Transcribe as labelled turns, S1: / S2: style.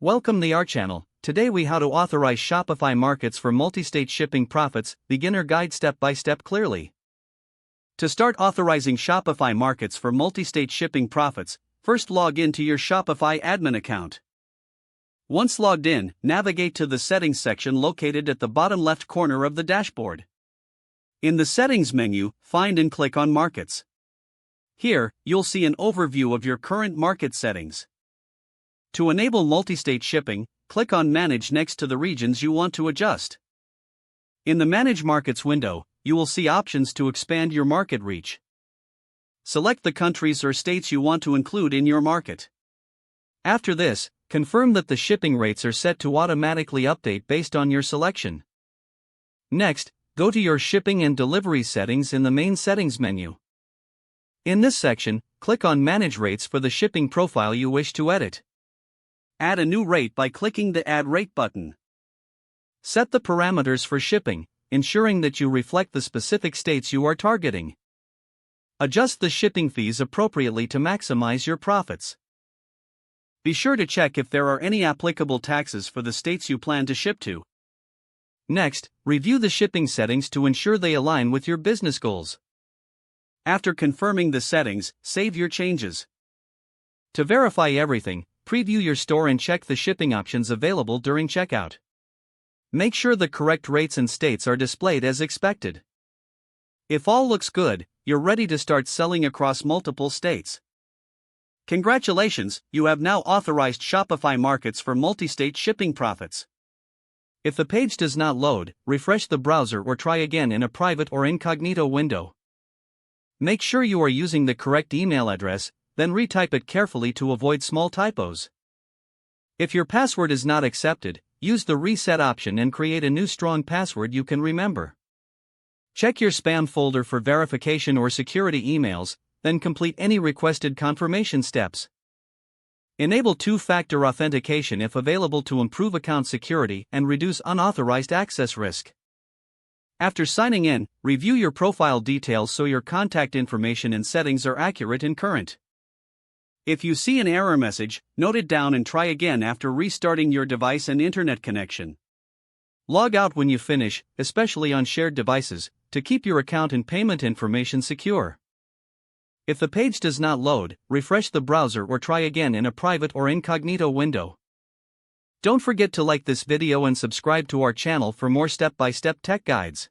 S1: Welcome to our channel. Today we how to authorize Shopify Markets for multi-state shipping profits, beginner guide step by step clearly. To start authorizing Shopify Markets for multi-state shipping profits, first log into your Shopify admin account. Once logged in, navigate to the settings section located at the bottom left corner of the dashboard. In the settings menu, find and click on Markets. Here, you'll see an overview of your current market settings. To enable multi-state shipping, click on Manage next to the regions you want to adjust. In the Manage Markets window, you will see options to expand your market reach. Select the countries or states you want to include in your market. After this, confirm that the shipping rates are set to automatically update based on your selection. Next, go to your shipping and delivery settings in the main settings menu. In this section, click on Manage Rates for the shipping profile you wish to edit. Add a new rate by clicking the Add Rate button. Set the parameters for shipping, ensuring that you reflect the specific states you are targeting. Adjust the shipping fees appropriately to maximize your profits. Be sure to check if there are any applicable taxes for the states you plan to ship to. Next, review the shipping settings to ensure they align with your business goals. After confirming the settings, save your changes. To verify everything, preview your store and check the shipping options available during checkout. Make sure the correct rates and states are displayed as expected. If all looks good, you're ready to start selling across multiple states. Congratulations, you have now authorized Shopify Markets for multi-state shipping profits. If the page does not load, refresh the browser or try again in a private or incognito window. Make sure you are using the correct email address, then retype it carefully to avoid small typos. If your password is not accepted, use the reset option and create a new strong password you can remember. Check your spam folder for verification or security emails, then complete any requested confirmation steps. Enable two-factor authentication if available to improve account security and reduce unauthorized access risk. After signing in, review your profile details so your contact information and settings are accurate and current. If you see an error message, note it down and try again after restarting your device and internet connection. Log out when you finish, especially on shared devices, to keep your account and payment information secure. If the page does not load, refresh the browser or try again in a private or incognito window. Don't forget to like this video and subscribe to our channel for more step-by-step tech guides.